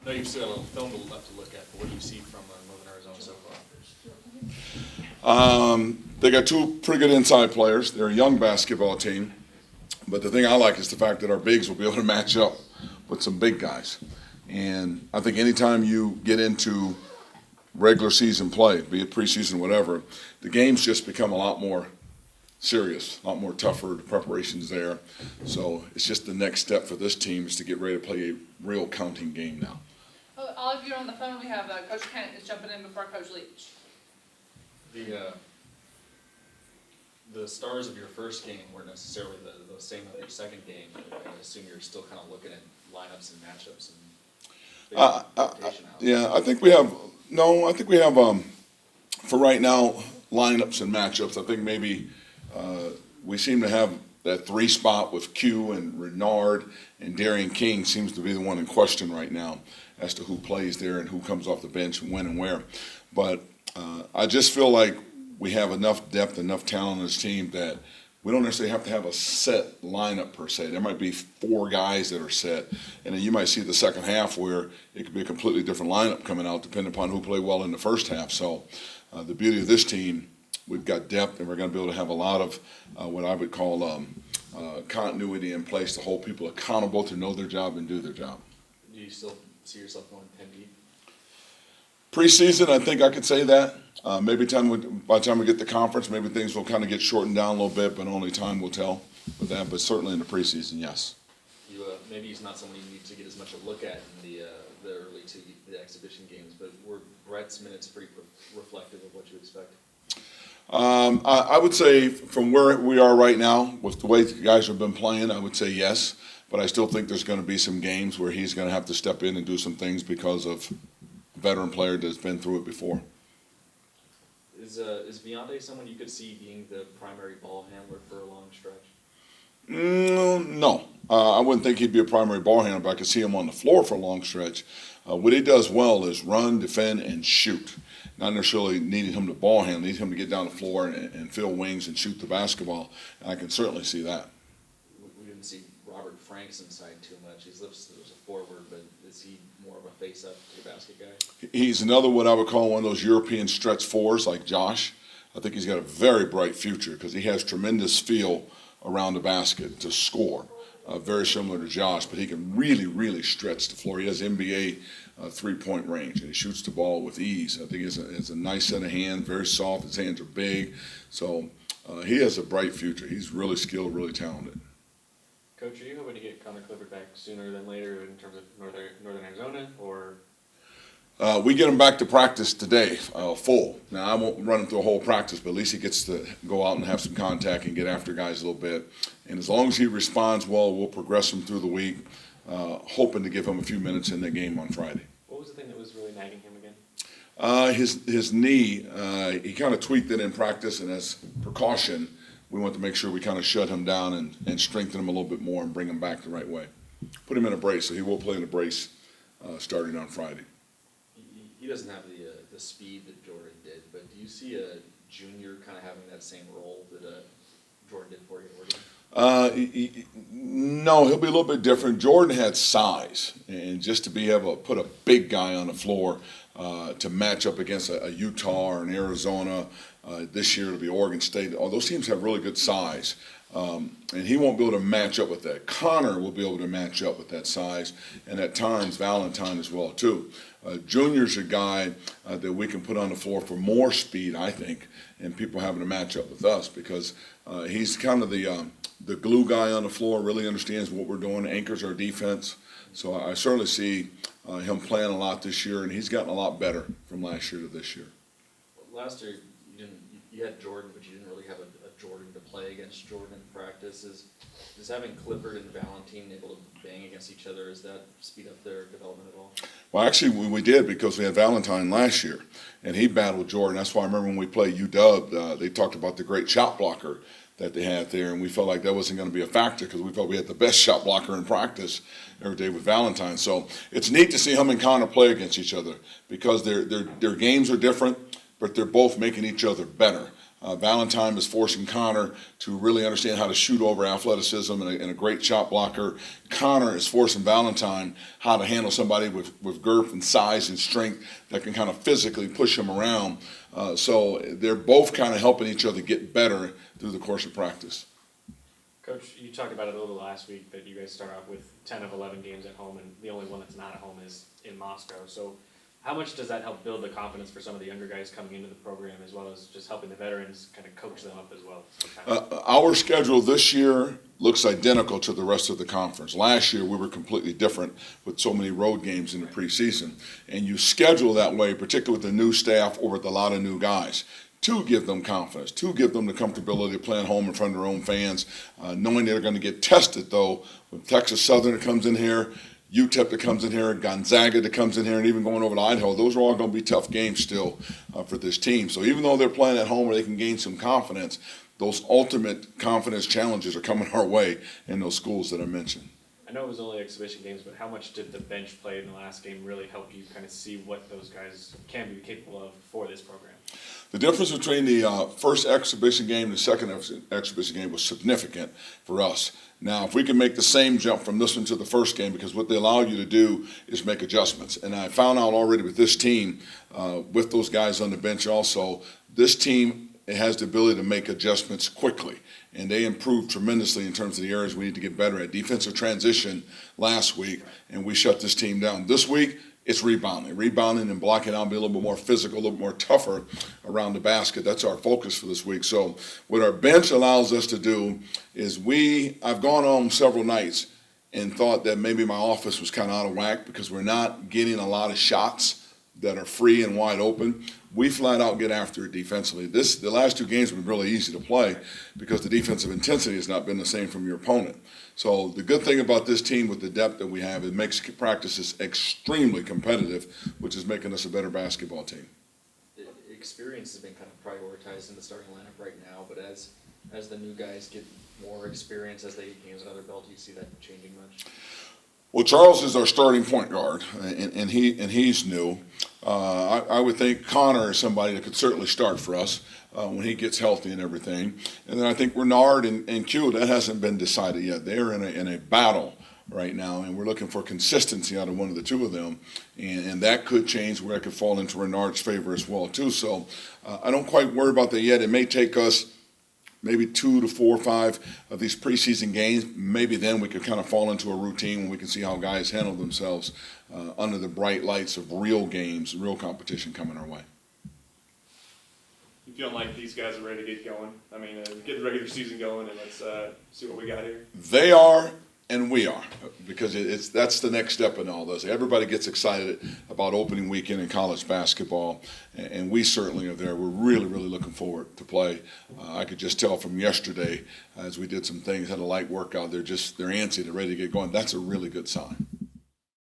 I know you've still got a little film left to look at, but what do you see from Northern Arizona so far? They got two pretty good inside players. They're a young basketball team. But the thing I like is the fact that our bigs will be able to match up with some big guys. And I think anytime you get into regular season play, be it preseason, whatever, the games just become a lot more serious, a lot more tougher. The preparation's there. So it's just the next step for this team is to get ready to play a real counting game now. Well, all of you are on the phone. We have Coach Kent is jumping in before Coach Leach. The stars of your first game weren't necessarily the same of your second game. I assume you're still kind of looking at lineups and matchups and Yeah, I think we have for right now, lineups and matchups. I think maybe we seem to have that three spot with Q and Renard and Darian King seems to be the one in question right now as to who plays there and who comes off the bench and when and where. But I just feel like we have enough depth, enough talent in this team that we don't necessarily have to have a set lineup per se. There might be four guys that are set, and then you might see the second half where it could be a completely different lineup coming out depending upon who played well in the first half. So the beauty of this team, we've got depth, and we're going to be able to have a lot of what I would call continuity in place to hold people accountable to know their job and do their job. Do you still see yourself going 10 deep? Preseason, I think I could say that. Maybe by the time we get the conference, maybe things will kind of get shortened down a little bit, but only time will tell with that. But certainly in the preseason, yes. Maybe he's not someone you need to get as much a look at in the early to the exhibition games, but were Brett's minutes pretty reflective of what you expect? I would say from where we are right now, with the way the guys have been playing, I would say yes. But I still think there's going to be some games where he's going to have to step in and do some things because of a veteran player that's been through it before. Is Beyonce someone you could see being the primary ball handler for a long stretch? No. I wouldn't think he'd be a primary ball handler, but I could see him on the floor for a long stretch. What he does well is run, defend, and shoot. Not necessarily needing him to ball handle, need him to get down the floor and fill wings and shoot the basketball. And I can certainly see that. We didn't see Robert Frank's inside too much. He's listed as a forward, but is he more of a face-up to the basket guy? He's another what I would call one of those European stretch fours like Josh. I think he's got a very bright future because he has tremendous feel around the basket to score. Very similar to Josh, but he can really, really stretch the floor. He has NBA three-point range, and he shoots the ball with ease. I think he has a nice set of hands, very soft. His hands are big. So he has a bright future. He's really skilled, really talented. Coach, are you hoping to get Connor Clifford back sooner than later in terms of Northern Arizona, or? We get him back to practice today, full. Now, I won't run him through a whole practice, but at least he gets to go out and have some contact and get after guys a little bit. And as long as he responds well, we'll progress him through the week, hoping to give him a few minutes in the game on Friday. What was the thing that was really nagging him again? His knee, he kind of tweaked it in practice, and as precaution, we want to make sure we kind of shut him down and strengthen him a little bit more and bring him back the right way. Put him in a brace, so he will play in a brace starting on Friday. He doesn't have the speed that Jordan did, but do you see a junior kind of having that same role that Jordan did for you at Oregon? No, he'll be a little bit different. Jordan had size, and just to be able to put a big guy on the floor to match up against a Utah or an Arizona, this year it'll be Oregon State. All those teams have really good size, and he won't be able to match up with that. Connor will be able to match up with that size, and at times Valentine as well too. Junior's a guy that we can put on the floor for more speed, I think, and people having to match up with us because he's kind of the glue guy on the floor, really understands what we're doing, anchors our defense. So I certainly see him playing a lot this year, and he's gotten a lot better from last year to this year. Last year, you had Jordan, but you didn't really have a Jordan to play against Jordan in practice. Is having Clifford and Valentine able to bang against each other, does that speed up their development at all? Well, actually, we did because we had Valentine last year, and he battled Jordan. That's why I remember when we played UW, they talked about the great shot blocker that they had there, and we felt like that wasn't going to be a factor because we felt we had the best shot blocker in practice every day with Valentine. So it's neat to see him and Connor play against each other because their games are different, but they're both making each other better. Valentine is forcing Connor to really understand how to shoot over athleticism and a great shot blocker. Connor is forcing Valentine how to handle somebody with girth and size and strength that can kind of physically push him around. So they're both kind of helping each other get better through the course of practice. Coach, you talked about it a little last week that you guys start out with 10 of 11 games at home, and the only one that's not at home is in Moscow. So how much does that help build the confidence for some of the younger guys coming into the program, as well as just helping the veterans kind of coach them up as well? Our schedule this year looks identical to the rest of the conference. Last year we were completely different with so many road games in the preseason. And you schedule that way, particularly with the new staff or with a lot of new guys, to give them confidence, to give them the comfortability of playing home in front of their own fans, knowing they're going to get tested, though, with Texas Southern that comes in here, UTEP that comes in here, Gonzaga that comes in here, and even going over to Idaho. Those are all going to be tough games still for this team. So even though they're playing at home where they can gain some confidence, those ultimate confidence challenges are coming our way in those schools that I mentioned. I know it was only exhibition games, but how much did the bench play in the last game really help you kind of see what those guys can be capable of for this program? The difference between the first exhibition game and the second exhibition game was significant for us. Now, if we can make the same jump from this one to the first game, because what they allow you to do is make adjustments. And I found out already with this team, with those guys on the bench also, this team has the ability to make adjustments quickly. And they improved tremendously in terms of the areas we need to get better at. Defensive transition last week, and we shut this team down. This week, it's rebounding and blocking out, be a little bit more physical, a little bit more tougher around the basket. That's our focus for this week. So what our bench allows us to do is I've gone home several nights and thought that maybe my office was kind of out of whack because we're not getting a lot of shots that are free and wide open. We flat out get after it defensively. The last two games have been really easy to play because the defensive intensity has not been the same from your opponent. So the good thing about this team with the depth that we have, it makes practices extremely competitive, which is making us a better basketball team. Experience has been kind of prioritized in the starting lineup right now, but as the new guys get more experience, as they gain another belt, do you see that changing much? Well, Charles is our starting point guard, and he's new. I would think Connor is somebody that could certainly start for us when he gets healthy and everything. And then I think Renard and Q, that hasn't been decided yet. They're in a battle right now, and we're looking for consistency out of one of the two of them. And that could change where it could fall into Renard's favor as well, too. So I don't quite worry about that yet. It may take us maybe 2 to 4 or 5 of these preseason games. Maybe then we could kind of fall into a routine when we can see how guys handle themselves under the bright lights of real games, real competition coming our way. You feeling like these guys are ready to get going? I mean, get the regular season going, and let's see what we got here. They are, and we are, because that's the next step in all this. Everybody gets excited about opening weekend in college basketball, and we certainly are there. We're really, really looking forward to play. I could just tell from yesterday, as we did some things, had a light workout, they're antsy, they're ready to get going. That's a really good sign.